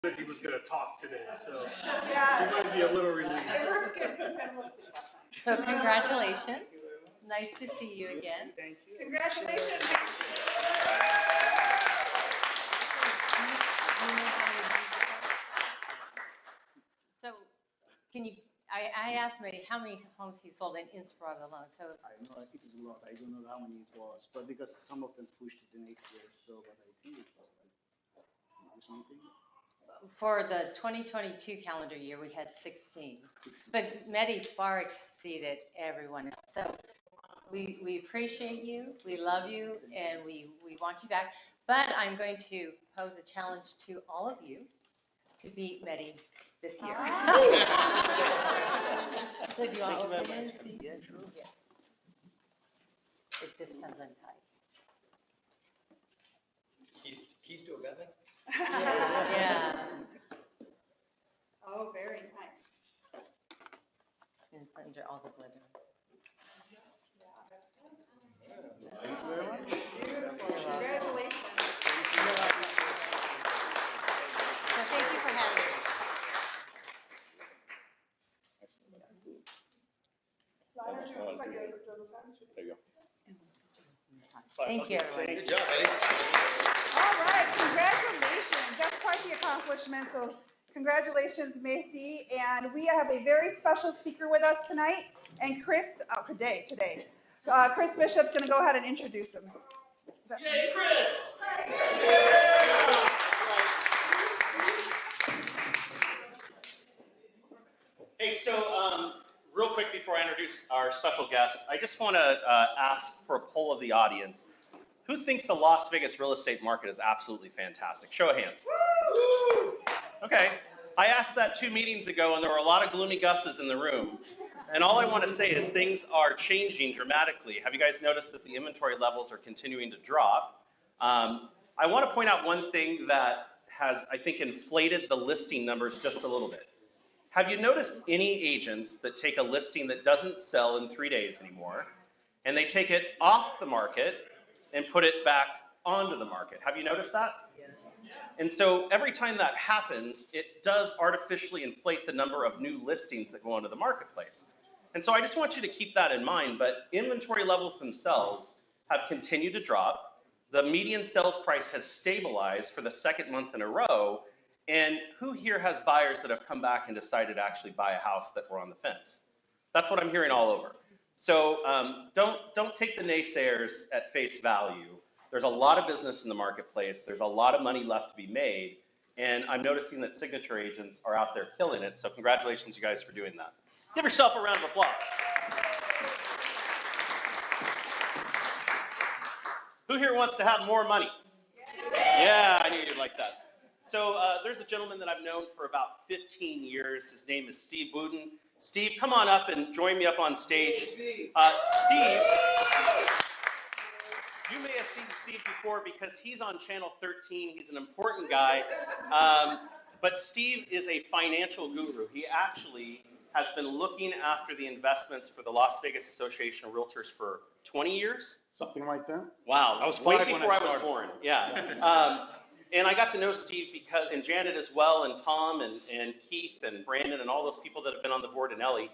that he was going to talk today, so Yeah. he might be a little relieved. It works good because kind of mostly last time. So congratulations. Nice to see you again. Thank you. Congratulations. So can you, I asked Mary how many homes he sold in Inspirado alone. So I know it is a lot. I don't know how many it was, but because some of them pushed it the next year, so but I think it was like something. for the 2022 calendar year, we had 16. 16. But Medi far exceeded everyone else. So we appreciate you, we love you, and we want you back. But I'm going to pose a challenge to all of you to beat Medi this year. So do you want to open it? Steve? Yeah, sure. Yeah. It just comes untied. Keys to a Bentley? Yeah. Oh, very nice. And it's under all the glitter. Beautiful. Congratulations. So thank you for having me. There you go. Thank you, everyone. Good job, Eddie. All right, congratulations. That's quite the accomplishment. So congratulations, Mehdi. And we have a very special speaker with us tonight. And Chris, today. Chris Bishop's going to go ahead and introduce him. Yay, Chris! Hey, so real quick before I introduce our special guest, I just want to ask for a poll of the audience. Who thinks the Las Vegas real estate market is absolutely fantastic? Show of hands. Okay. I asked that 2 meetings ago, and there were a lot of gloomy gusses in the room. And all I want to say is things are changing dramatically. Have you guys noticed that the inventory levels are continuing to drop? I want to point out one thing that has, I think, inflated the listing numbers just a little bit. Have you noticed any agents that take a listing that doesn't sell in 3 days anymore, and they take it off the market and put it back onto the market? Have you noticed that? Yes. And so every time that happens, it does artificially inflate the number of new listings that go onto the marketplace. And so I just want you to keep that in mind, but inventory levels themselves have continued to drop. The median sales price has stabilized for the second month in a row. And who here has buyers that have come back and decided to actually buy a house that were on the fence? That's what I'm hearing all over. So don't take the naysayers at face value. There's a lot of business in the marketplace. There's a lot of money left to be made. And I'm noticing that signature agents are out there killing it. So congratulations, you guys, for doing that. Give yourself a round of applause. Who here wants to have more money? Yeah, I knew you'd like that. So there's a gentleman that I've known for about 15 years. His name is Steve Wooten. Steve, come on up and join me up on stage. Steve, you may have seen Steve before because he's on Channel 13. He's an important guy. But Steve is a financial guru. He actually has been looking after the investments for the Las Vegas Association of Realtors for 20 years. Something like that. Wow, I was way 5 when before I I was started. born. Yeah. And I got to know Steve because, and Janet as well, and Tom, and Keith, and Brandon, and all those people that have been on the board, and Ellie.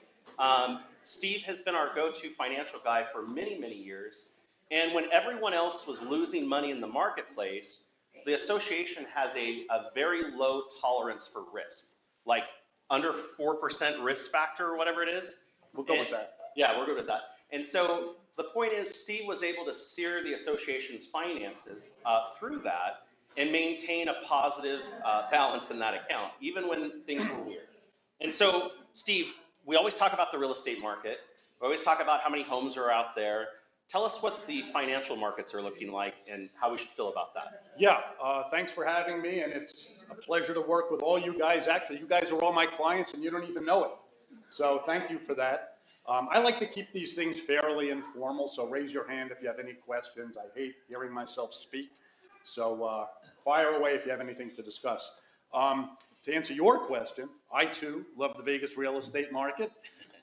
Steve has been our go-to financial guy for many, many years. And when everyone else was losing money in the marketplace, the association has a very low tolerance for risk, like under 4% risk factor or whatever it is. We'll go with that. Yeah, we're good with that. And so the point is, Steve was able to steer the association's finances through that and maintain a positive balance in that account, even when things were weird. And so, Steve, we always talk about the real estate market. We always talk about how many homes are out there. Tell us what the financial markets are looking like and how we should feel about that. Yeah, thanks for having me, and it's a pleasure to work with all you guys. Actually, you guys are all my clients, and you don't even know it. So thank you for that. I like to keep these things fairly informal, so raise your hand if you have any questions. I hate hearing myself speak, so fire away if you have anything to discuss. To answer your question, I too love the Vegas real estate market.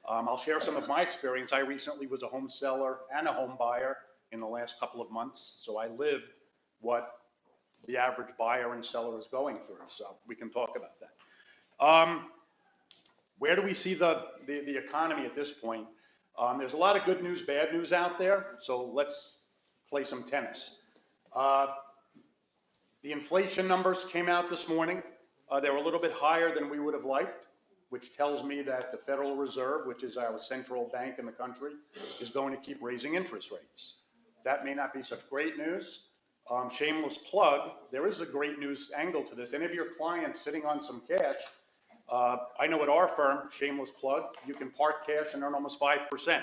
I'll share some of my experience. I recently was a home seller and a home buyer in the last couple of months, so I lived what the average buyer and seller is going through. So we can talk about that. Where do we see the economy at this point? There's a lot of good news, bad news out there. So let's play some tennis. The inflation numbers came out this morning. They were a little bit higher than we would have liked, which tells me that the Federal Reserve, which is our central bank in the country, is going to keep raising interest rates. That may not be such great news. Shameless plug, there is a great news angle to this. Any of your clients sitting on some cash, I know at our firm, shameless plug, you can park cash and earn almost 5%.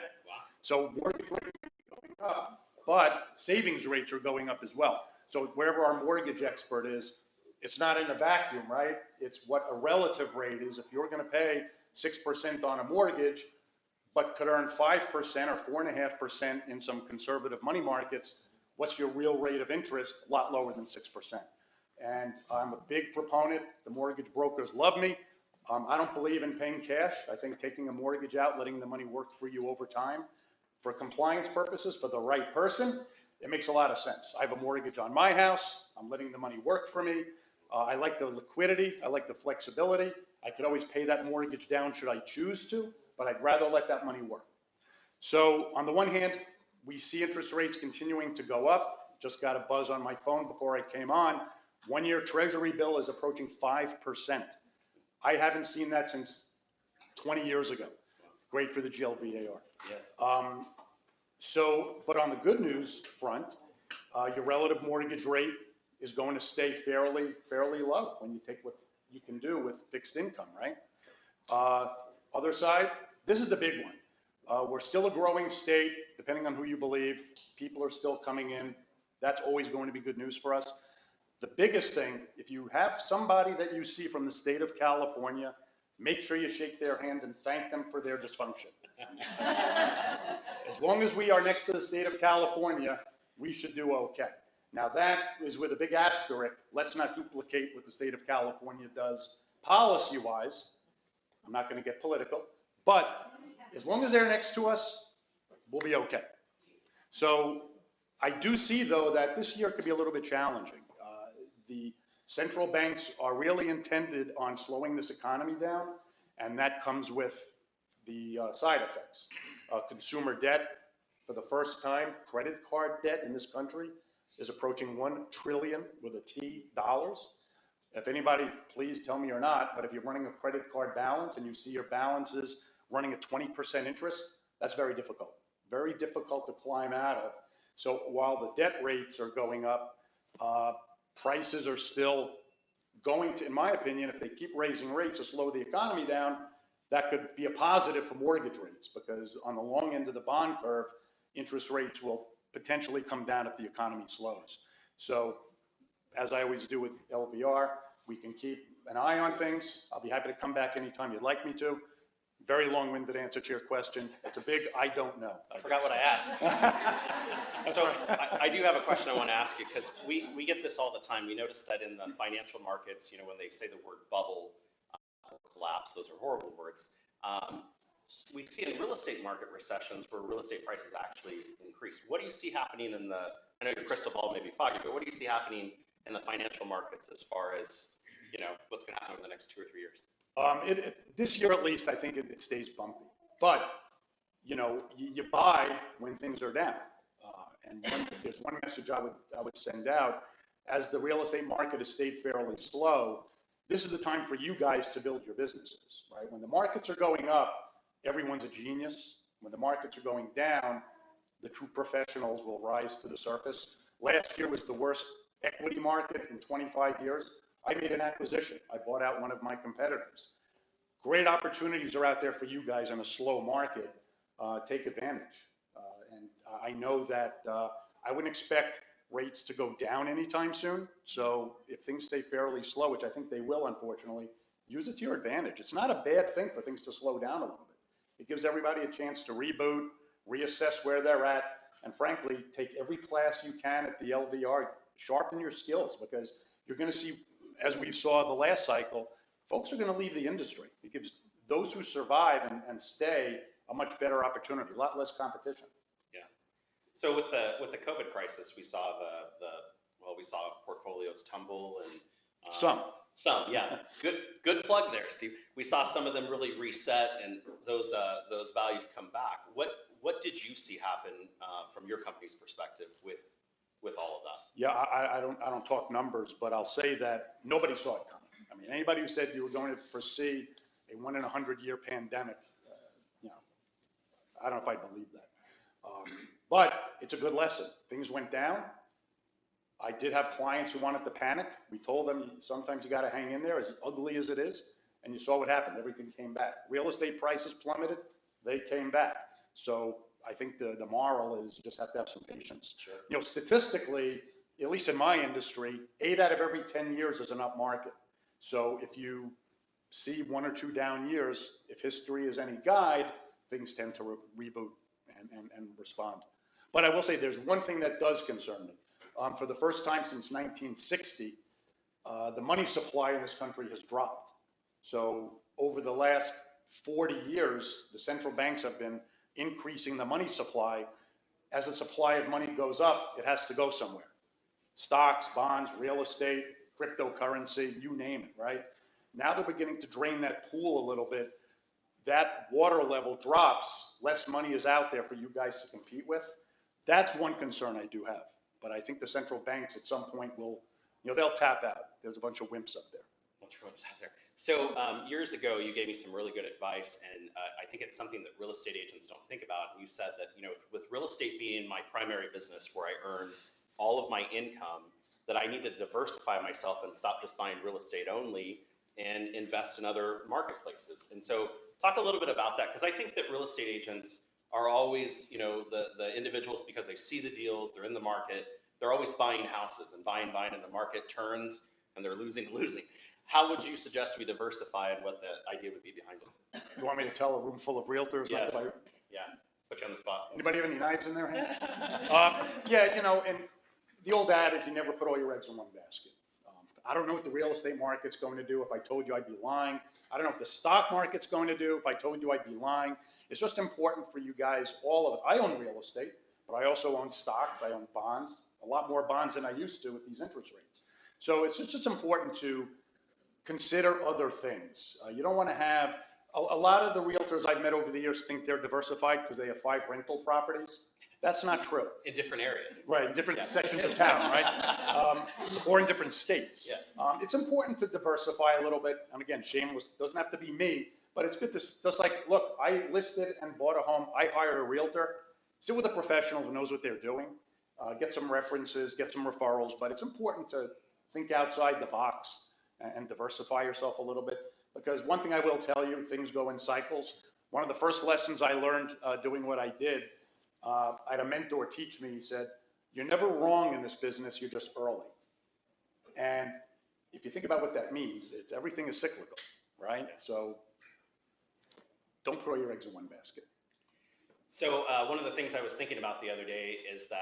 So mortgage rates are going up, but savings rates are going up as well. So wherever our mortgage expert is, it's not in a vacuum, right? It's what a relative rate is. If you're going to pay 6% on a mortgage, but could earn 5% or 4.5% in some conservative money markets, what's your real rate of interest? A lot lower than 6%. And I'm a big proponent. The mortgage brokers love me. I don't believe in paying cash. I think taking a mortgage out, letting the money work for you over time, for compliance purposes, for the right person, it makes a lot of sense. I have a mortgage on my house. I'm letting the money work for me. I like the liquidity. I like the flexibility. I could always pay that mortgage down should I choose to, but I'd rather let that money work. So on the one hand, we see interest rates continuing to go up. Just got a buzz on my phone before I came on. 1-year Treasury bill is approaching 5%. I haven't seen that since 20 years ago. Great for the GLBAR. Yes. But on the good news front, your relative mortgage rate is going to stay fairly low when you take what you can do with fixed income, right? Other side, this is the big one. We're still a growing state, depending on who you believe. People are still coming in. That's always going to be good news for us. The biggest thing, if you have somebody that you see from the state of California, make sure you shake their hand and thank them for their dysfunction. As long as we are next to the state of California, we should do okay. Now that is with a big asterisk. Let's not duplicate what the state of California does policy-wise. I'm not going to get political, but as long as they're next to us, we'll be okay. So I do see, though, that this year could be a little bit challenging. The central banks are really intended on slowing this economy down, and that comes with the side effects. Consumer debt, for the first time, credit card debt in this country is approaching $1 trillion with a T dollars. If anybody, please tell me or not, but if you're running a credit card balance and you see your balances running at 20% interest, that's very difficult to climb out of. So while the debt rates are going up, prices are still going to, in my opinion, if they keep raising rates to slow the economy down, that could be a positive for mortgage rates, because on the long end of the bond curve, interest rates will potentially come down if the economy slows. So as I always do with LBR, we can keep an eye on things. I'll be happy to come back anytime you'd like me to. Very long-winded answer to your question. It's a big I don't know. I forgot what I asked. So I do have a question I want to ask you, because we get this all the time. We notice that in the financial markets, when they say the word bubble or collapse, those are horrible words. We see in real estate market recessions where real estate prices actually increase. What do you see happening in the, I know your crystal ball may be foggy, but what do you see happening in the financial markets as far as, what's going to happen over the next 2 or 3 years? This year at least, I think it stays bumpy. But, you buy when things are down. And there's one message I would send out. As the real estate market has stayed fairly slow, this is the time for you guys to build your businesses, right? When the markets are going up, everyone's a genius. When the markets are going down, the true professionals will rise to the surface. Last year was the worst equity market in 25 years. I made an acquisition. I bought out one of my competitors. Great opportunities are out there for you guys in a slow market. Take advantage. And I know that I wouldn't expect rates to go down anytime soon. So if things stay fairly slow, which I think they will, unfortunately, use it to your advantage. It's not a bad thing for things to slow down a little bit. It gives everybody a chance to reboot, reassess where they're at, and frankly, take every class you can at the LVR, sharpen your skills, because you're going to see, as we saw the last cycle, folks are going to leave the industry. It gives those who survive and stay a much better opportunity, a lot less competition. Yeah. So with the COVID crisis, we saw well, we saw portfolios tumble and. Some. Yeah. Good plug there, Steve. We saw some of them really reset and those values come back. What did you see happen from your company's perspective with all of that? Yeah, I don't talk numbers, but I'll say that nobody saw it coming. I mean, anybody who said you were going to foresee a 1 in 100-year pandemic, I don't know if I believe that. But it's a good lesson. Things went down. I did have clients who wanted to panic. We told them sometimes you got to hang in there, as ugly as it is, and you saw what happened. Everything came back. Real estate prices plummeted. They came back. So I think the moral is you just have to have some patience. Sure. Statistically, at least in my industry, 8 out of every 10 years is an up market. So if you see 1 or 2 down years, if history is any guide, things tend to reboot and respond. But I will say there's one thing that does concern me. For the first time since 1960, the money supply in this country has dropped. So over the last 40 years, the central banks have been increasing the money supply. As the supply of money goes up, it has to go somewhere. Stocks, bonds, real estate, cryptocurrency, you name it, right? Now they're beginning to drain that pool a little bit. That water level drops, less money is out there for you guys to compete with. That's one concern I do have. But I think the central banks at some point will, they'll tap out. There's a bunch of wimps up there. Bunch of wimps out there. So years ago, you gave me some really good advice, and I think it's something that real estate agents don't think about. You said that, with real estate being my primary business where I earn all of my income, that I need to diversify myself and stop just buying real estate only and invest in other marketplaces. And so talk a little bit about that, because I think that real estate agents are always, the individuals, because they see the deals, they're in the market, they're always buying houses and buying, and the market turns and they're losing. How would you suggest we diversify and what the idea would be behind it? You want me to tell a room full of realtors? Yes. Yeah. Put you on the spot. Anybody have any knives in their hands? And the old adage, you never put all your eggs in one basket. I don't know what the real estate market's going to do. If I told you, I'd be lying. I don't know what the stock market's going to do. If I told you, I'd be lying. It's just important for you guys, all of it. I own real estate, but I also own stocks. I own bonds, a lot more bonds than I used to with these interest rates. So it's just important to consider other things. You don't want to have, a lot of the realtors I've met over the years think they're diversified because they have 5 rental properties. That's not true. In different areas. Right, in different sections of town, right? Or in different states. Yes. It's important to diversify a little bit. And again, shameless, doesn't have to be me, but it's good to, just like, look, I listed and bought a home. I hired a realtor. Sit with a professional who knows what they're doing. Get some references, get some referrals, but it's important to think outside the box and diversify yourself a little bit. Because one thing I will tell you, things go in cycles. One of the first lessons I learned doing what I did, I had a mentor teach me. He said, you're never wrong in this business, you're just early. And if you think about what that means, it's everything is cyclical, right? So don't throw your eggs in one basket. So one of the things I was thinking about the other day is that,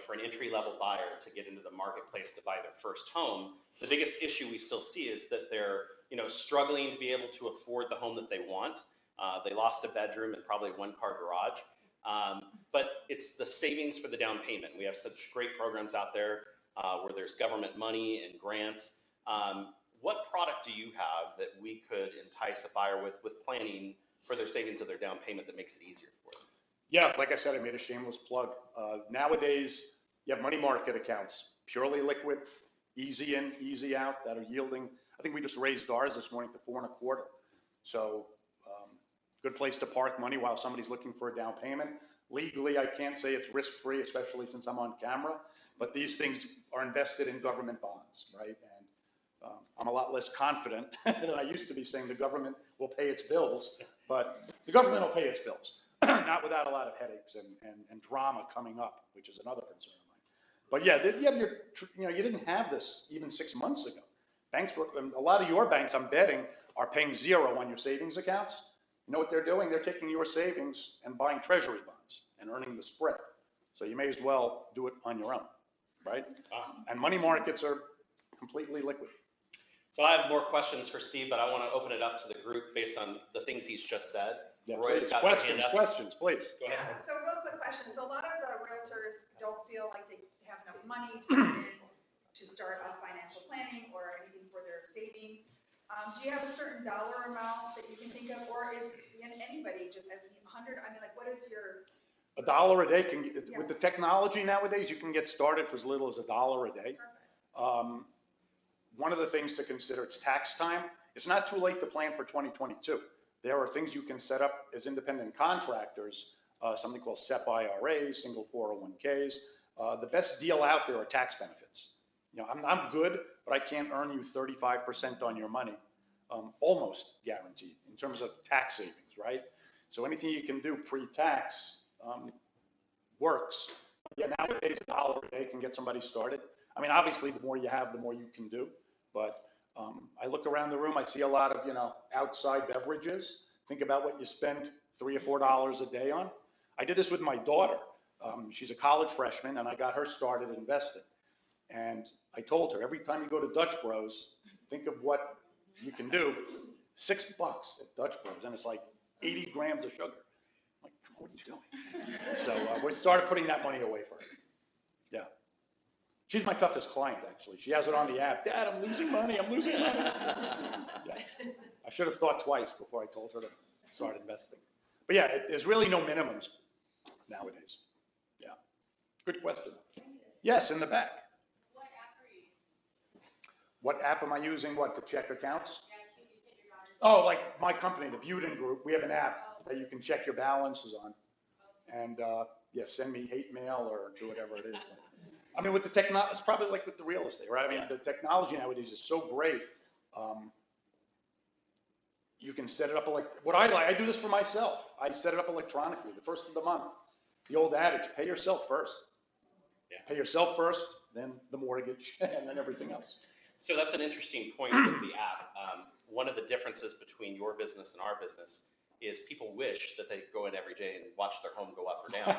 for an entry-level buyer to get into the marketplace to buy their first home, the biggest issue we still see is that they're, struggling to be able to afford the home that they want. They lost a bedroom and probably a 1-car garage. But it's the savings for the down payment. We have such great programs out there where there's government money and grants. What product do you have that we could entice a buyer with planning for their savings of their down payment that makes it easier for them? Yeah, like I said, I made a shameless plug. Nowadays, you have money market accounts, purely liquid, easy in, easy out, that are yielding. I think we just raised ours this morning to 4.25. So good place to park money while somebody's looking for a down payment. Legally, I can't say it's risk-free, especially since I'm on camera, but these things are invested in government bonds, right? And I'm a lot less confident than I used to be saying the government will pay its bills, but the government will pay its bills, not without a lot of headaches and drama coming up, which is another concern of mine. But yeah, you didn't have this even 6 months ago. Banks were, a lot of your banks, I'm betting, are paying 0 on your savings accounts. You know what they're doing? They're taking your savings and buying treasury bonds and earning the spread. So you may as well do it on your own, right? And money markets are completely liquid. So I have more questions for Steve, but I want to open it up to the group based on the things he's just said. Yeah, Roy's please. got his hand up. Questions, please. Go ahead. Yeah, so real quick question. So a lot of the realtors don't feel like they have enough money to put in to start a financial planning or anything for their savings. Do you have a certain dollar amount that you can think of, or is anybody just, 100, I mean, like, what is your? $1 a day can, with the technology nowadays, you can get started for as little as $1 a day. One of the things to consider, it's tax time. It's not too late to plan for 2022. There are things you can set up as independent contractors, something called SEP IRAs, single 401ks. The best deal out there are tax benefits. You know, I'm good, but I can't earn you 35% on your money, almost guaranteed in terms of tax savings, right? So anything you can do pre-tax works. Yeah, nowadays $1 a day can get somebody started. I mean, obviously, the more you have, the more you can do. But I look around the room, I see a lot of, you know, outside beverages. Think about what you spend $3 or $4 a day on. I did this with my daughter. She's a college freshman, and I got her started investing. And I told her, every time you go to Dutch Bros, think of what you can do. $6 at Dutch Bros, and it's like 80 grams of sugar. I'm like, what are you doing? So we started putting that money away for her. Yeah. She's my toughest client, actually. She has it on the app. Dad, I'm losing money. I'm losing money. Yeah. I should have thought twice before I told her to start investing. But yeah, there's really no minimums nowadays. Yeah. Good question. Yes, in the back. What app are you using? What app am I using? What, to check accounts? Yeah, you said your daughter's. Oh, like my company, the Buden Group, we have an app that you can check your balances on. And yeah, send me hate mail or do whatever it is. I mean, with the technology, it's probably like with the real estate, right? I mean, the technology nowadays is so great. You can set it up like, what I like, I do this for myself. I set it up electronically, the first of the month. The old adage, pay yourself first. Yeah. Pay yourself first, then the mortgage, and then everything else. So that's an interesting point with the app. One of the differences between your business and our business is people wish that they could go in every day and watch their home go up or down.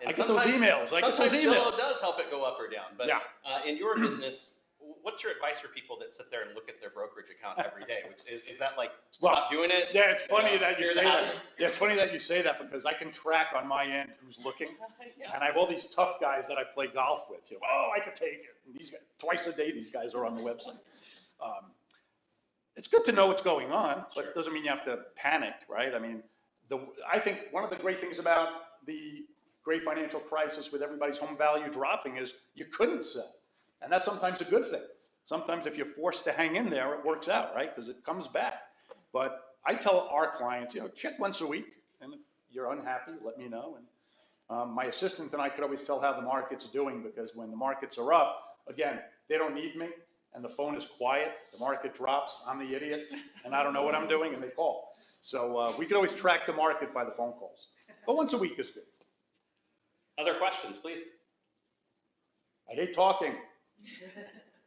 And I get those emails. Sometimes Zillow does help it go up or down. But Yeah. In your business, what's your advice for people that sit there and look at their brokerage account every day? Is that like, stop doing it? Yeah, it's funny that you Fear say the that. habit? Yeah, it's funny that you say that because I can track on my end who's looking. And I have all these tough guys that I play golf with too. Oh, I could take it. And these guys, twice a day, these guys are on the website. It's good to know what's going on, but it doesn't mean you have to panic, right? I mean, I think one of the great things about the great financial crisis with everybody's home value dropping is you couldn't sell. And that's sometimes a good thing. Sometimes if you're forced to hang in there, it works out, right? Because it comes back. But I tell our clients, you know, check once a week. And if you're unhappy, let me know. And my assistant and I could always tell how the market's doing because when the markets are up, again, they don't need me. And the phone is quiet, the market drops, I'm the idiot, and I don't know what I'm doing, and they call. So we could always track the market by the phone calls. But once a week is good. Other questions, please? I hate talking.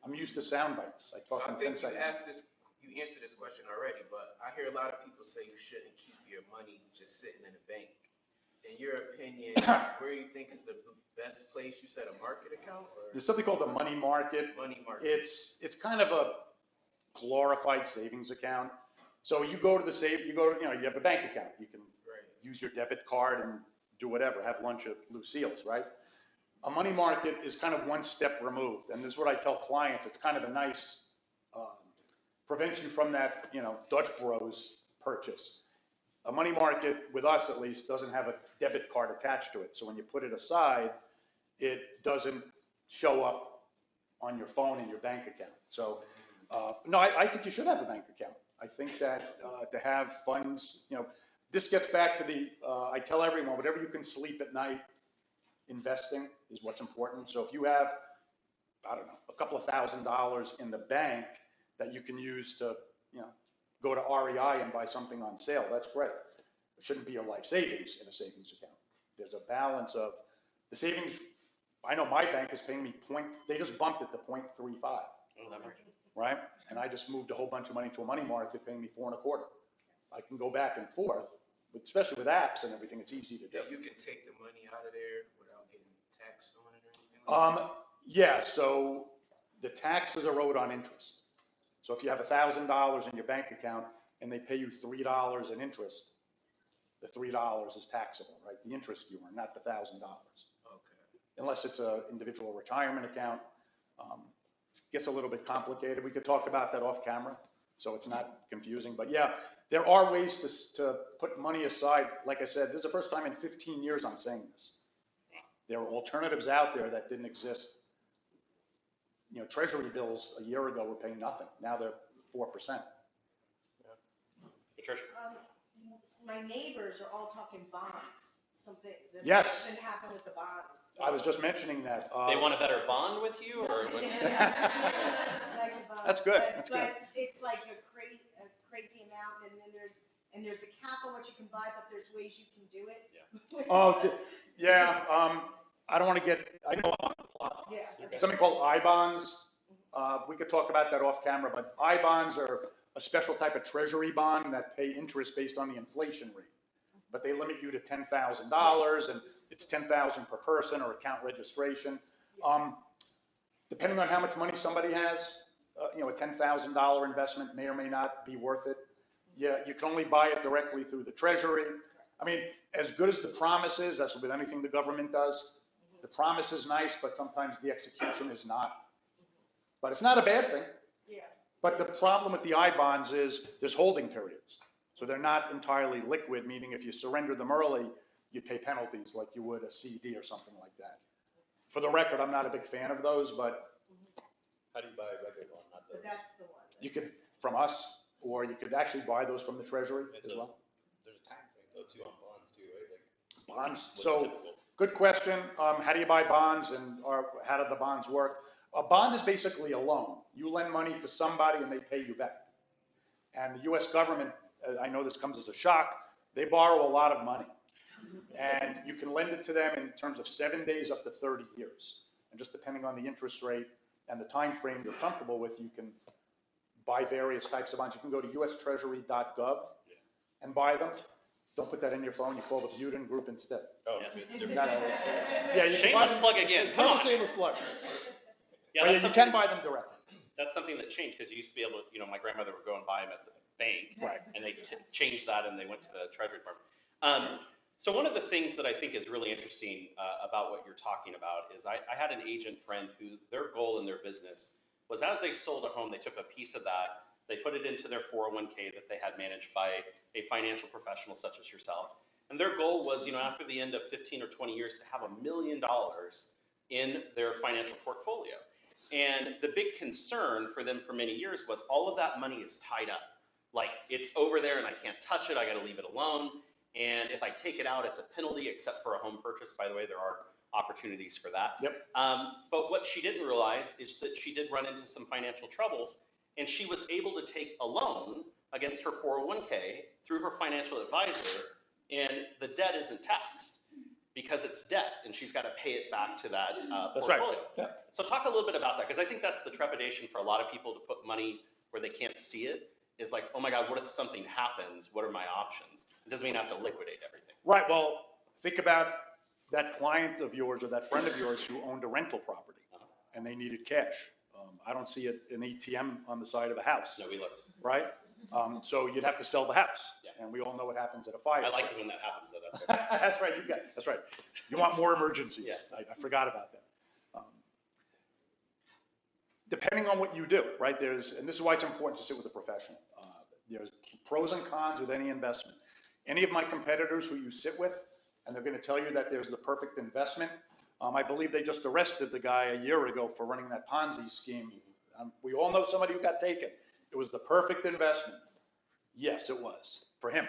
I'm used to sound bites. I talk I in 10 think seconds. you answered this question already, but I hear a lot of people say you shouldn't keep your money just sitting in a bank. In your opinion, where you think is the best place? You said a market account or There's something called the money market. money market? It's kind of a glorified savings account. So you go to the you have a bank account. You can Right. use your debit card and do whatever, have lunch at Lucille's, right? A money market is kind of one step removed. And this is what I tell clients. It's kind of a nice, prevents you from that, you know, Dutch Bros purchase. A money market, with us at least, doesn't have a debit card attached to it. So when you put it aside, it doesn't show up on your phone in your bank account. So, no, I think you should have a bank account. I think that to have funds, you know, this gets back to I tell everyone, whatever you can sleep at night, investing is what's important. So if you have, I don't know, a couple of $1,000s in the bank that you can use to, you know, go to REI and buy something on sale, that's great. It shouldn't be your life savings in a savings account. There's a balance of the savings. I know my bank is paying me they just bumped it to 0.35, Oh, that works. right? And I just moved a whole bunch of money to a money market paying me 4.25. I can go back and forth, but especially with apps and everything, it's easy to do. You can take the money out of there without getting taxed on it or anything like that? Yeah, so the taxes are owed on interest. So if you have $1,000 in your bank account and they pay you $3 in interest, the $3 is taxable, right? The interest you earn, not the $1,000. Okay. Unless it's an individual retirement account. Gets a little bit complicated. We could talk about that off camera, so it's not confusing. But yeah, there are ways to put money aside. Like I said, this is the first time in 15 years I'm saying this. There are alternatives out there that didn't exist. You know, treasury bills a year ago were paying nothing. Now they're 4%. Patricia? My neighbors are all talking bonds, something that Yes. doesn't happen with the bonds. I was just mentioning that. They want a better bond with you, or what? Like the bonds. That's good, But- that's good. But it's like a crazy amount, and then there's a cap on what you can buy, but there's ways you can do it. Oh, yeah, I don't want to get, I know Yeah. something called I-bonds. We could talk about that off camera, but I-bonds are a special type of treasury bond that pay interest based on the inflation rate. But they limit you to $10,000, and it's $10,000 per person or account registration. Depending on how much money somebody has, you know, a $10,000 investment may or may not be worth it. Yeah, you can only buy it directly through the treasury. I mean, as good as the promise is, that's with anything the government does. The promise is nice, but sometimes the execution is not. But it's not a bad thing. Yeah. But the problem with the I-bonds is there's holding periods. So they're not entirely liquid, meaning if you surrender them early, you pay penalties like you would a CD or something like that. For the record, I'm not a big fan of those, but How do you buy a regular one, not But the? that's the one. you could, from us, or you could actually buy those from the treasury as well. There's a time frame though too on bonds too, right? Like, Bonds, what's so, typical? good question. How do you buy bonds or how do the bonds work? A bond is basically a loan. You lend money to somebody and they pay you back. And the US government, I know this comes as a shock, they borrow a lot of money. And you can lend it to them in terms of 7 days up to 30 years. And just depending on the interest rate and the time frame you're comfortable with, you can buy various types of bonds. You can go to ustreasury.gov and buy them. Don't put that in your phone. You call the Buden Group instead. Oh, Yes. it's different. Yeah, you can buy Shameless them. plug again, come on. Shameless plug. Yeah, But that's you can something, buy them directly. that's something that changed, because you used to be able to, you know, my grandmother would go and buy them at the bank. Right. And they changed that and they went to the Treasury Department. So one of the things that I think is really interesting about what you're talking about is I had an agent friend who their goal in their business was, as they sold a home, they took a piece of that, they put it into their 401k that they had managed by a financial professional such as yourself. And their goal was, you know, after the end of 15 or 20 years to have $1 million in their financial portfolio. And the big concern for them for many years was all of that money is tied up. Like, it's over there and I can't touch it, I gotta leave it alone. And if I take it out, it's a penalty, except for a home purchase. By the way, there are opportunities for that. Yep. But what she didn't realize is that she did run into some financial troubles, and she was able to take a loan against her 401k through her financial advisor, and the debt isn't taxed because it's debt, and she's got to pay it back to that That's right. portfolio. Yeah. So talk a little bit about that, because I think that's the trepidation for a lot of people to put money where they can't see it. Is like, oh my God, what if something happens? What are my options? It doesn't mean I have to liquidate everything. Right, well, think about that client of yours or that friend of yours who owned a rental property and they needed cash. I don't see an ATM on the side of a house, No, we looked. right? So you'd have to sell the house. Yeah. And we all know what happens at a fire. I like it when that happens, though. That's okay. That's right, that's right. You want more emergencies. Yes. I forgot about that. Depending on what you do, right, and this is why it's important to sit with a professional. There's pros and cons with any investment. Any of my competitors who you sit with, and they're gonna tell you that there's the perfect investment, I believe they just arrested the guy a year ago for running that Ponzi scheme. We all know somebody who got taken. It was the perfect investment. Yes, it was, for him.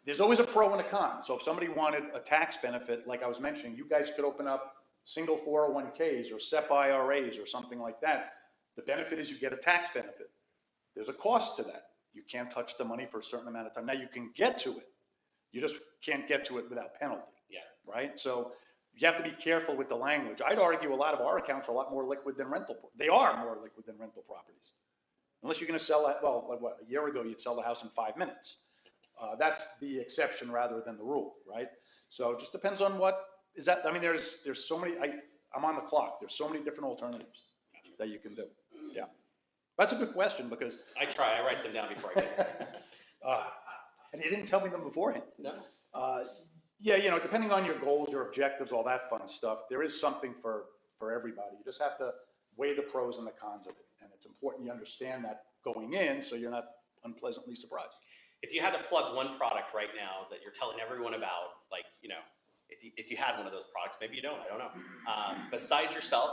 There's always a pro and a con. So if somebody wanted a tax benefit, like I was mentioning, you guys could open up single 401ks or SEP IRAs or something like that. The benefit is you get a tax benefit. There's a cost to that. You can't touch the money for a certain amount of time. Now you can get to it. You just can't get to it without penalty. Yeah. Right? So you have to be careful with the language. I'd argue a lot of our accounts are a lot more liquid than rental. They are more liquid than rental properties. Unless you're going to sell that, well, what, a year ago you'd sell the house in 5 minutes. That's the exception rather than the rule, right? So it just depends on what is that. I mean, there's so many, I'm on the clock. There's so many different alternatives that you can do. Yeah. That's a good question because. I try. I write them down before I get them. And you didn't tell me them beforehand. No. Yeah, you know, depending on your goals, your objectives, all that fun stuff, there is something for for everybody. You just have to weigh the pros and the cons of it. And it's important you understand that going in so you're not unpleasantly surprised. If you had to plug one product right now that you're telling everyone about, like, you know, if you had one of those products, maybe you don't, I don't know. Besides yourself,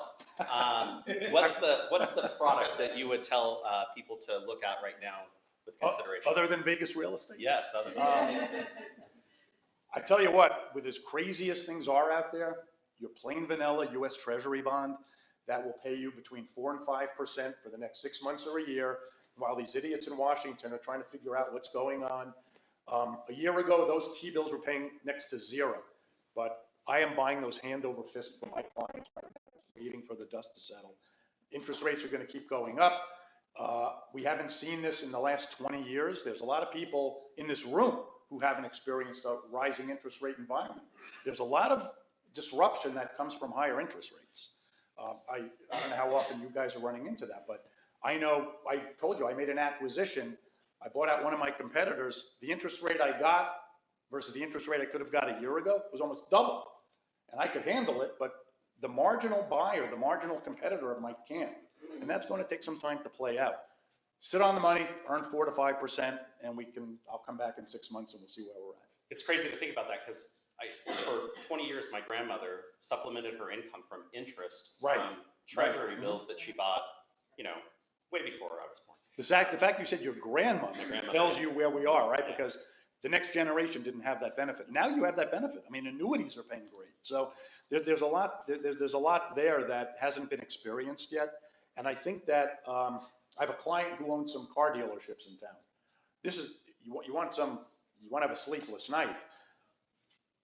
what's the product that you would tell people to look at right now with consideration? Other than Vegas real estate? Yes, other than I tell you what, with as crazy as things are out there, your plain vanilla US Treasury bond, that will pay you between 4 and 5% for the next 6 months or a year, while these idiots in Washington are trying to figure out what's going on. A year ago, those T-bills were paying next to zero, but I am buying those hand over fist for my clients, waiting for the dust to settle. Interest rates are going to keep going up. We haven't seen this in the last 20 years. There's a lot of people in this room who haven't experienced a rising interest rate environment. There's a lot of disruption that comes from higher interest rates. I don't know how often you guys are running into that, but I know, I told you, I made an acquisition. I bought out one of my competitors. The interest rate I got versus the interest rate I could have got a year ago was almost double. And I could handle it, but the marginal buyer, the marginal competitor of mine can't. And that's going to take some time to play out. Sit on the money, earn 4 to 5%, and I'll come back in 6 months and we'll see where we're at. It's crazy to think about that because for 20 years, my grandmother supplemented her income from interest from treasury bills that she bought, you know, way before I was born. The fact you said your grandmother tells you where we are, right? Because the next generation didn't have that benefit. Now you have that benefit. I mean, annuities are paying great. So there's a lot there that hasn't been experienced yet. And I think that I have a client who owns some car dealerships in town. This is, you want to have a sleepless night.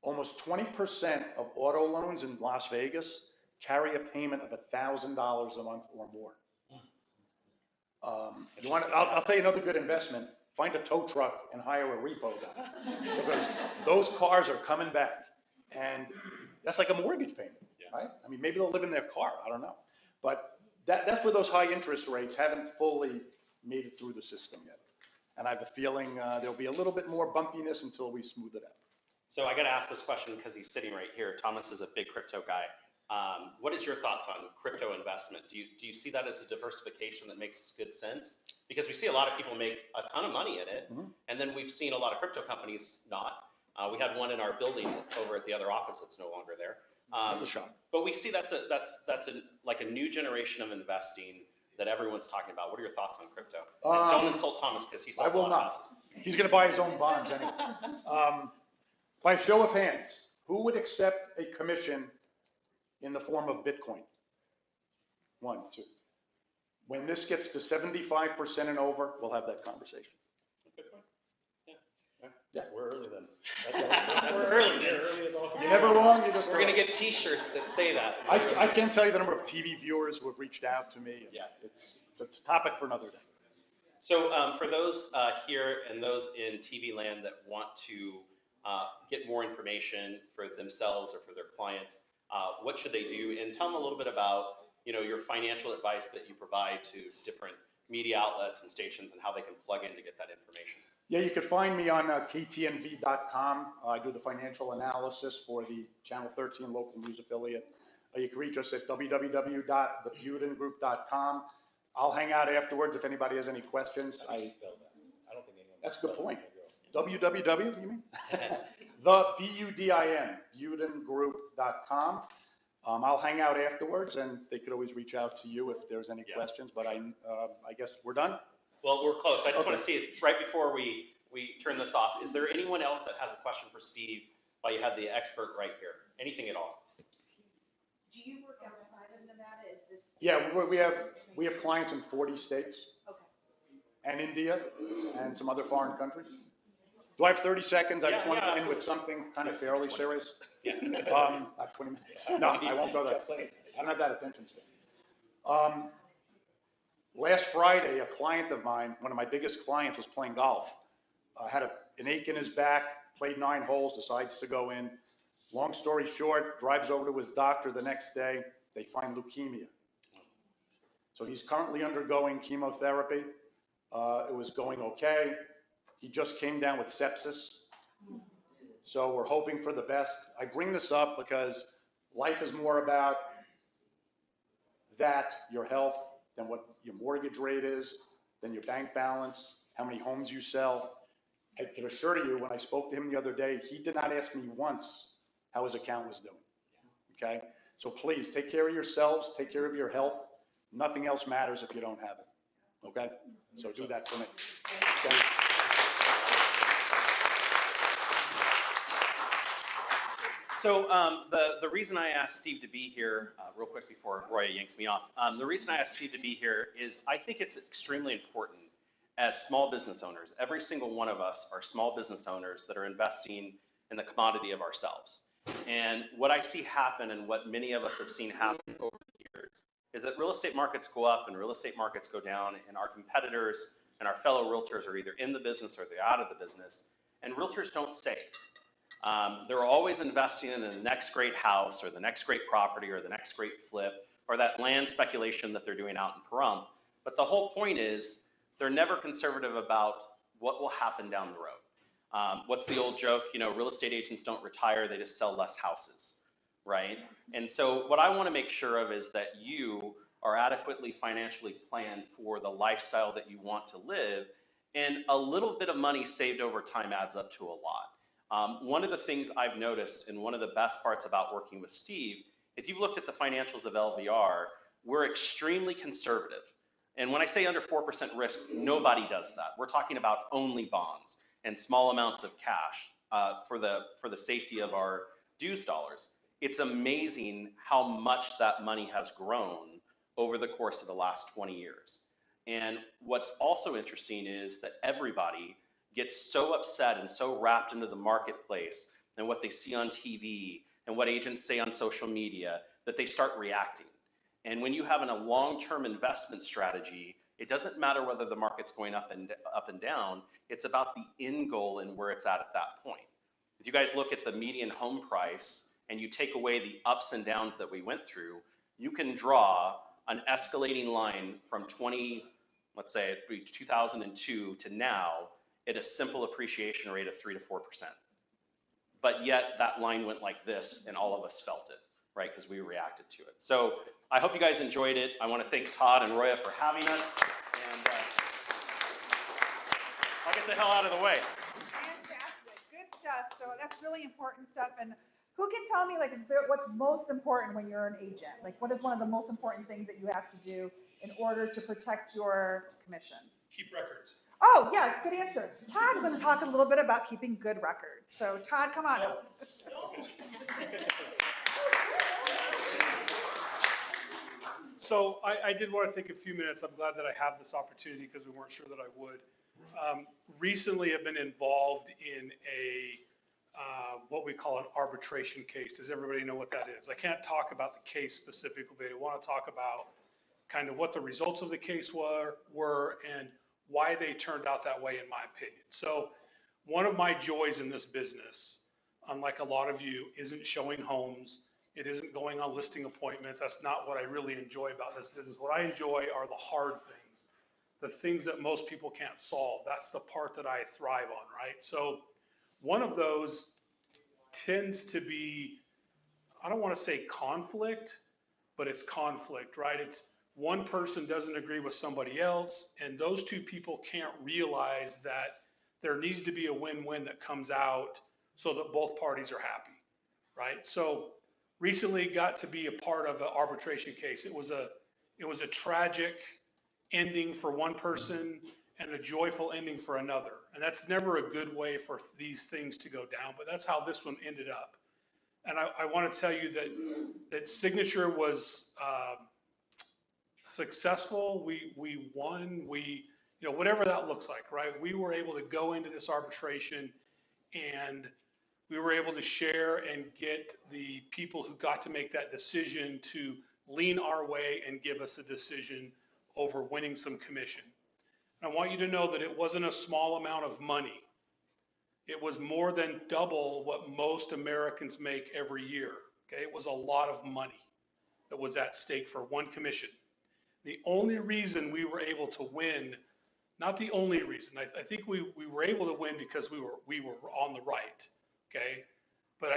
Almost 20% of auto loans in Las Vegas carry a payment of $1,000 a month or more. I'll tell you another good investment. Find a tow truck and hire a repo guy, because those cars are coming back, and that's like a mortgage payment, right? I mean, maybe they'll live in their car. I don't know, but that's where those high interest rates haven't fully made it through the system yet. And I have a feeling there'll be a little bit more bumpiness until we smooth it out. So I got to ask this question because he's sitting right here. Thomas is a big crypto guy. What is your thoughts on crypto investment? Do you see that as a diversification that makes good sense? Because we see a lot of people make a ton of money in it, and then we've seen a lot of crypto companies not. We had one in our building over at the other office that's no longer there. That's a shock. But we see that's like a new generation of investing that everyone's talking about. What are your thoughts on crypto? And don't insult Thomas because he sells I will a lot of not. houses. He's going to buy his own bonds anyway. By show of hands, who would accept a commission in the form of Bitcoin? 1, 2. When this gets to 75% and over, we'll have that conversation. Good point. Yeah. Yeah. We're early then. We're early then. Early as all. You're never wrong, you're just We're going to get t-shirts that say that. I can't tell you the number of TV viewers who have reached out to me. And Yeah. It's a topic for another day. So for those here and those in TV land that want to get more information for themselves or for their clients, what should they do? And tell them a little bit about, you know, your financial advice that you provide to different media outlets and stations and how they can plug in to get that information. Yeah, you can find me on ktnv.com. I do the financial analysis for the Channel 13 local news affiliate. You can reach us at www.thebudengroup.com. I'll hang out afterwards if anybody has any questions. How do you spell that? I don't think anyone. That's a good spelled point. that. www, you mean? The BUDIN, budengroup.com. I'll hang out afterwards, and they could always reach out to you if there's any questions, but I guess we're done. Well, we're close. I just want to see, if, right before we turn this off, is there anyone else that has a question for Steve while you have the expert right here? Anything at all? Do you work outside of Nevada? Is this? Yeah, we have clients in 40 states. Okay. And India and some other foreign countries. Do I have 30 seconds? I just want to end with something kind of fairly serious. Yeah. 20 minutes. No, I won't go there. I don't have that attention span. Last Friday, a client of mine, one of my biggest clients, was playing golf. Had an ache in his back, played 9 holes, decides to go in. Long story short, drives over to his doctor the next day. They find leukemia. So he's currently undergoing chemotherapy. It was going okay. He just came down with sepsis. So we're hoping for the best. I bring this up because life is more about that, your health, then what your mortgage rate is, then your bank balance, how many homes you sell. I can assure you, when I spoke to him the other day, he did not ask me once how his account was doing. Okay? So please take care of yourselves, take care of your health. Nothing else matters if you don't have it. Okay? So do that for me. Okay? So the reason I asked Steve to be here, real quick before Roya yanks me off, the reason I asked Steve to be here is I think it's extremely important as small business owners. Every single one of us are small business owners that are investing in the commodity of ourselves. And what I see happen, and what many of us have seen happen over the years, is that real estate markets go up and real estate markets go down, and our competitors and our fellow realtors are either in the business or they're out of the business, and realtors don't save. They're always investing in the next great house or the next great property or the next great flip or that land speculation that they're doing out in Pahrump. But the whole point is they're never conservative about what will happen down the road. What's the old joke? You know, real estate agents don't retire, they just sell less houses, right? And so what I want to make sure of is that you are adequately financially planned for the lifestyle that you want to live, and a little bit of money saved over time adds up to a lot. One of the things I've noticed, and one of the best parts about working with Steve, if you've looked at the financials of LVR, we're extremely conservative. And when I say under 4% risk, nobody does that. We're talking about only bonds and small amounts of cash for the safety of our dues dollars. It's amazing how much that money has grown over the course of the last 20 years. And what's also interesting is that everybody gets so upset and so wrapped into the marketplace and what they see on TV and what agents say on social media that they start reacting. And when you have a long-term investment strategy, it doesn't matter whether the market's going up and down, it's about the end goal and where it's at that point. If you guys look at the median home price and you take away the ups and downs that we went through, you can draw an escalating line from 2002 to now at a simple appreciation rate of 3 to 4%. But yet that line went like this and all of us felt it, right? Because we reacted to it. So I hope you guys enjoyed it. I want to thank Todd and Roya for having us. And I'll get the hell out of the way. Fantastic, good stuff. So that's really important stuff. And who can tell me like what's most important when you're an agent? Like what is one of the most important things that you have to do in order to protect your commissions? Keep records. Oh, yes, good answer. Todd is going to talk a little bit about keeping good records. So Todd, come on up. So I did want to take a few minutes. I'm glad that I have this opportunity because we weren't sure that I would. Recently, I've been involved in what we call an arbitration case. Does everybody know what that is? I can't talk about the case specifically, but I want to talk about kind of what the results of the case were and why they turned out that way, in my opinion. So one of my joys in this business, unlike a lot of you, isn't showing homes. It isn't going on listing appointments. That's not what I really enjoy about this business. What I enjoy are the hard things, the things that most people can't solve. That's the part that I thrive on, right? So one of those tends to be, I don't want to say conflict, but it's conflict, right? It's one person doesn't agree with somebody else, and those two people can't realize that there needs to be a win-win that comes out so that both parties are happy, right? So recently got to be a part of an arbitration case. It was a tragic ending for one person and a joyful ending for another. And that's never a good way for these things to go down, but that's how this one ended up. And I want to tell you that Signature was successful. We won. Whatever that looks like, right? We were able to go into this arbitration and we were able to share and get the people who got to make that decision to lean our way and give us a decision over winning some commission. And I want you to know that it wasn't a small amount of money. It was more than double what most Americans make every year. Okay, it was a lot of money that was at stake for one commission. The only reason we were able to win, not the only reason, I think we were able to win because we were on the right. Okay, but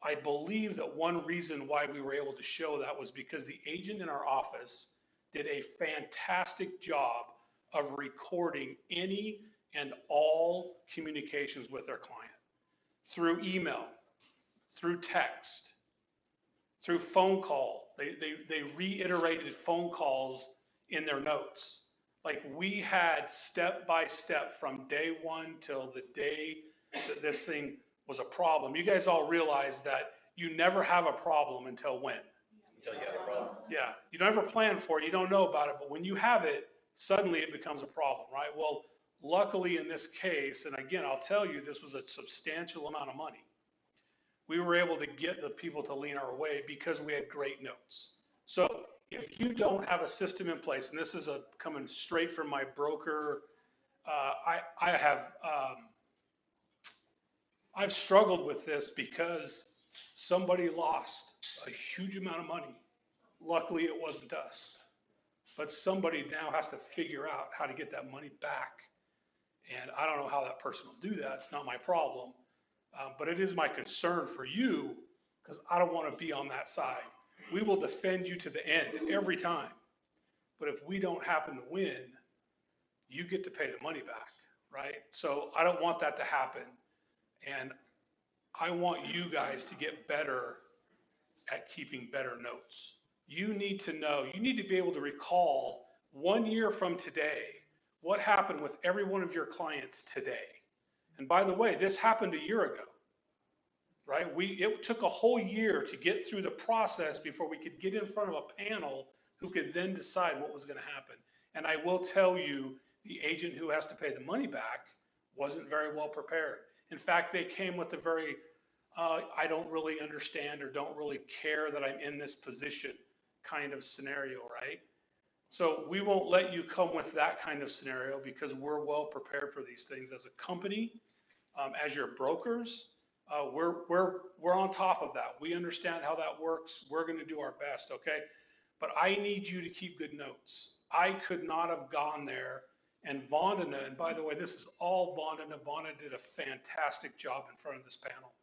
I believe that one reason why we were able to show that was because the agent in our office did a fantastic job of recording any and all communications with their client through email, through text, through phone call. They reiterated phone calls in their notes. Like we had step by step from day one till the day that this thing was a problem. You guys all realize that you never have a problem until when? Until you have a problem. Yeah, you don't ever plan for it, you don't know about it, but when you have it, suddenly it becomes a problem, right? Well, luckily in this case, and again, I'll tell you, this was a substantial amount of money. We were able to get the people to lean our way because we had great notes. So if you don't have a system in place, and this is coming straight from my broker, I've struggled with this because somebody lost a huge amount of money. Luckily, it wasn't us. But somebody now has to figure out how to get that money back. And I don't know how that person will do that. It's not my problem. But it is my concern for you because I don't want to be on that side. We will defend you to the end every time. But if we don't happen to win, you get to pay the money back, right? So I don't want that to happen. And I want you guys to get better at keeping better notes. You need to know, you need to be able to recall 1 year from today, what happened with every one of your clients today. And by the way, this happened a year ago, right? It took a whole year to get through the process before we could get in front of a panel who could then decide what was going to happen. And I will tell you, the agent who has to pay the money back wasn't very well prepared. In fact, they came with a very, I don't really understand or don't really care that I'm in this position kind of scenario, right? So we won't let you come with that kind of scenario because we're well prepared for these things as a company, as your brokers. We're on top of that. We understand how that works. We're going to do our best, okay? But I need you to keep good notes. I could not have gone there. And Vandana, and by the way, this is all Vandana. Vandana did a fantastic job in front of this panel.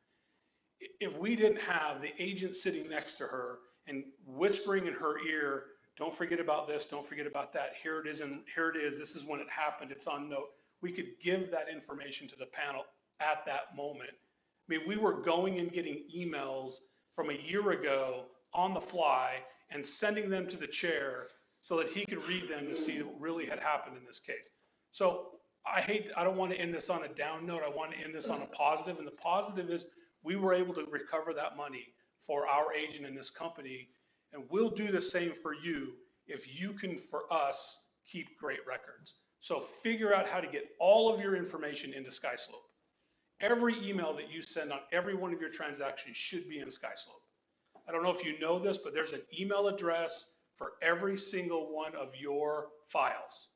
If we didn't have the agent sitting next to her and whispering in her ear, don't forget about this, don't forget about that, here it is, and here it is, this is when it happened, it's on note. We could give that information to the panel at that moment. I mean, we were going and getting emails from a year ago on the fly and sending them to the chair so that he could read them to see what really had happened in this case. So I don't want to end this on a down note. I want to end this on a positive. And the positive is we were able to recover that money for our agent in this company. And we'll do the same for you if you can, for us, keep great records. So figure out how to get all of your information into SkySlope. Every email that you send on every one of your transactions should be in SkySlope. I don't know if you know this, but there's an email address for every single one of your files.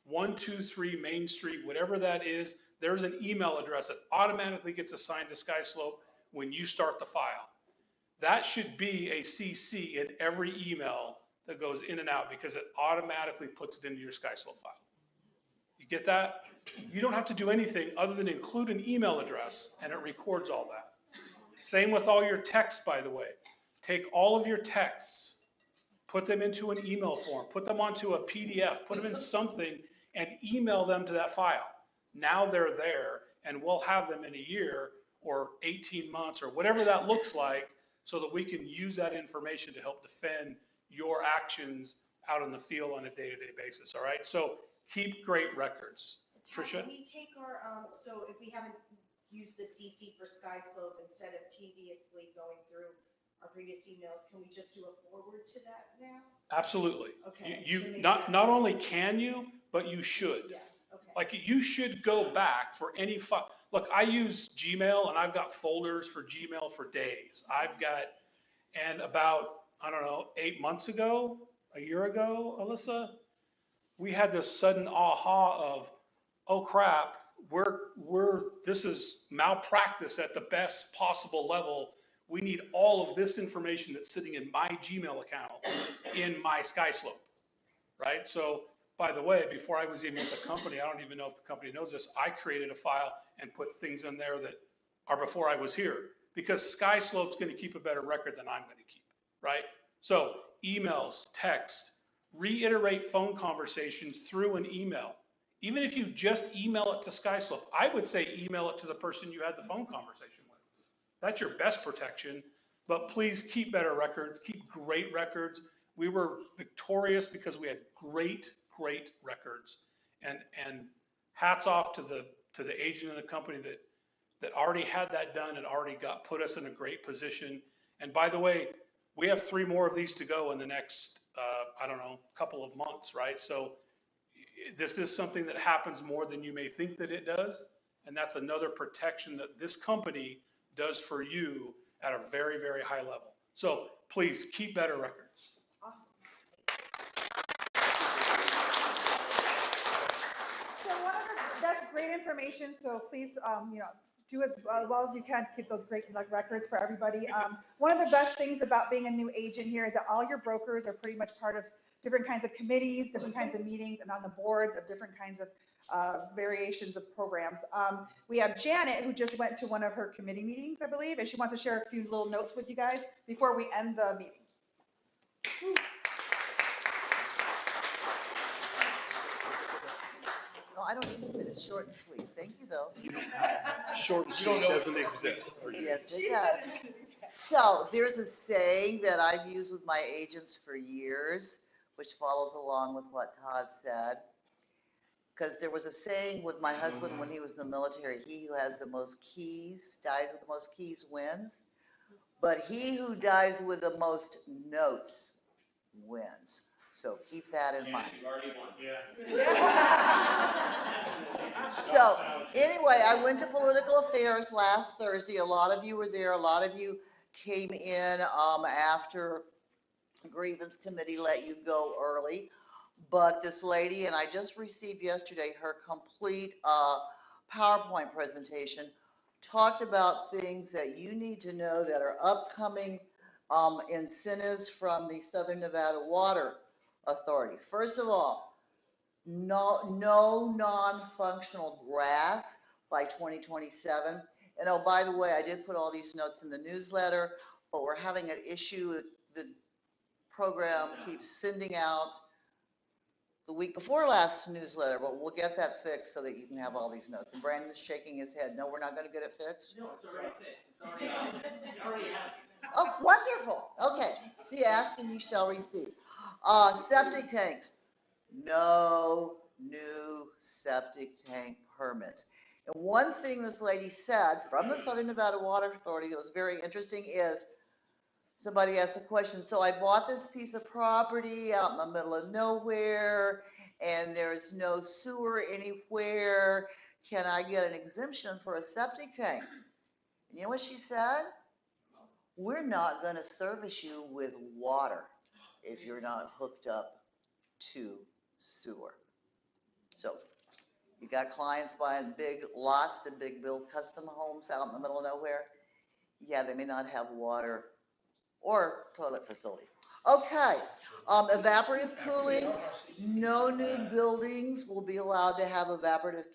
123 Main Street, whatever that is, there's an email address that automatically gets assigned to SkySlope when you start the file. That should be a CC in every email that goes in and out because it automatically puts it into your SkySlope file. You get that? You don't have to do anything other than include an email address and it records all that. Same with all your texts, by the way. Take all of your texts, put them into an email form, put them onto a PDF, put them in something and email them to that file. Now they're there and we'll have them in a year or 18 months or whatever that looks like so that we can use that information to help defend your actions out in the field on a day-to-day basis, all right? So keep great records. Tricia? Can we take our, so if we haven't used the CC for SkySlope, instead of tediously going through our previous emails, can we just do a forward to that now? Absolutely. Okay. You so maybe not that's- not only can you, but you should. Yeah, okay. Like you should go back for any file. Look, I use Gmail and I've got folders for Gmail for days. And about, I don't know, 8 months ago, a year ago, Alyssa, we had this sudden aha of, oh crap, this is malpractice at the best possible level. We need all of this information that's sitting in my Gmail account in my SkySlope, right? So, by the way, before I was even with the company, I don't even know if the company knows this, I created a file and put things in there that are before I was here because Sky Slope's going to keep a better record than I'm going to keep, right? So emails, text, reiterate phone conversation through an email. Even if you just email it to Sky Slope, I would say email it to the person you had the phone conversation with. That's your best protection, but please keep better records, keep great records. We were victorious because we had great records. And hats off to the agent and the company that already had that done and already put us in a great position. And by the way, we have 3 more of these to go in the next, I don't know, couple of months, right? So this is something that happens more than you may think that it does. And that's another protection that this company does for you at a very, very high level. So please keep better records. Awesome. So that's great information. So please, do as well as you can to keep those great records for everybody. One of the best things about being a new agent here is that all your brokers are pretty much part of different kinds of committees, different kinds of meetings, and on the boards of different kinds of variations of programs. We have Janet, who just went to one of her committee meetings, I believe, and she wants to share a few little notes with you guys before we end the meeting. No, I don't need to sit. It's short and sweet. Thank you, though. Short and sweet doesn't exist for you. Yes, it does. So there's a saying that I've used with my agents for years, which follows along with what Todd said. Because there was a saying with my husband when he was in the military, he who has the most keys, dies with the most keys wins. But he who dies with the most notes wins. So keep that in mind. So anyway, I went to political affairs last Thursday. A lot of you were there. A lot of you came in after grievance committee let you go early. But this lady, and I just received yesterday her complete PowerPoint presentation, talked about things that you need to know that are upcoming incentives from the Southern Nevada Water Authority. First of all, no non-functional grass by 2027. And oh, by the way, I did put all these notes in the newsletter, but we're having an issue. The program keeps sending out the week before last newsletter, but we'll get that fixed so that you can have all these notes. And Brandon's shaking his head. No, we're not going to get it fixed? No, it's already fixed. It's already out. It already has. Oh, wonderful. Okay. See, ask and you shall receive. Septic tanks. No new septic tank permits. And one thing this lady said from the Southern Nevada Water Authority that was very interesting is, somebody asked a question, so I bought this piece of property out in the middle of nowhere, and there's no sewer anywhere. Can I get an exemption for a septic tank? And you know what she said? We're not going to service you with water if you're not hooked up to sewer. So you got clients buying big lots to big build custom homes out in the middle of nowhere. Yeah, they may not have water or toilet facilities. Okay, evaporative cooling. No new buildings will be allowed to have evaporative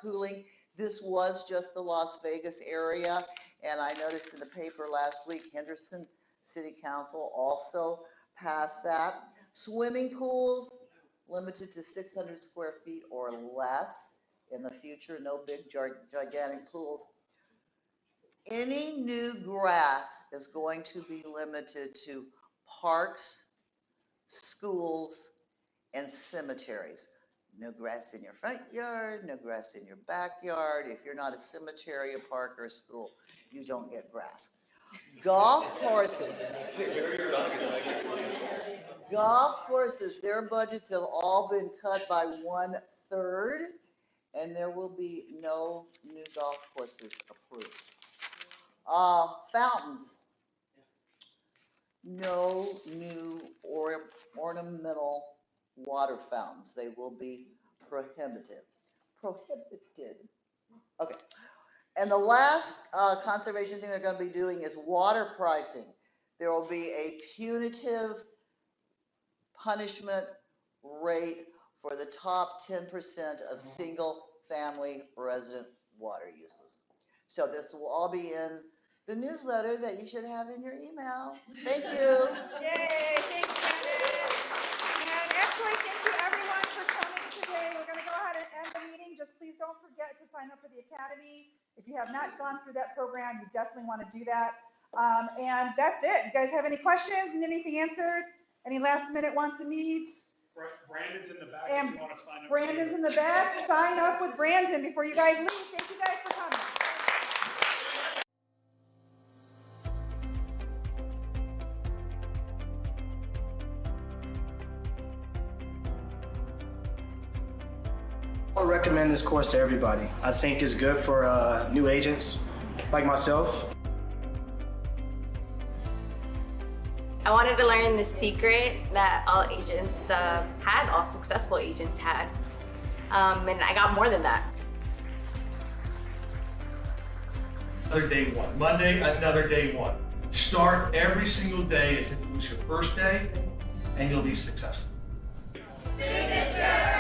cooling. This was just the Las Vegas area, and I noticed in the paper last week, Henderson City Council also passed that. Swimming pools, limited to 600 square feet or less in the future, no big gigantic pools. Any new grass is going to be limited to parks, schools, and cemeteries. No grass in your front yard, no grass in your backyard. If you're not a cemetery, a park, or a school, you don't get grass. Golf courses. Golf courses, their budgets have all been cut by 1/3, and there will be no new golf courses approved. Fountains. No new ornamental water fountains. They will be prohibited. Okay. And the last conservation thing they're going to be doing is water pricing. There will be a punitive punishment rate for the top 10% of single family resident water uses. So this will all be in the newsletter that you should have in your email. Thank you. Yay, thanks, Janet. And actually, thank you everyone for coming today. We're gonna go ahead and end the meeting. Just please don't forget to sign up for the Academy. If you have not gone through that program, you definitely want to do that. And that's it. You guys have any questions? Need anything answered? Any last minute wants and needs? Brandon's in the back And if you want to sign up. Brandon's in the back. Sign up with Brandon before you guys leave. Thank you guys for coming. I would recommend this course to everybody. I think it's good for new agents like myself. I wanted to learn the secret that all agents had, all successful agents had, and I got more than that. Another day one. Monday, another day one. Start every single day as if it was your first day, and you'll be successful. Signature!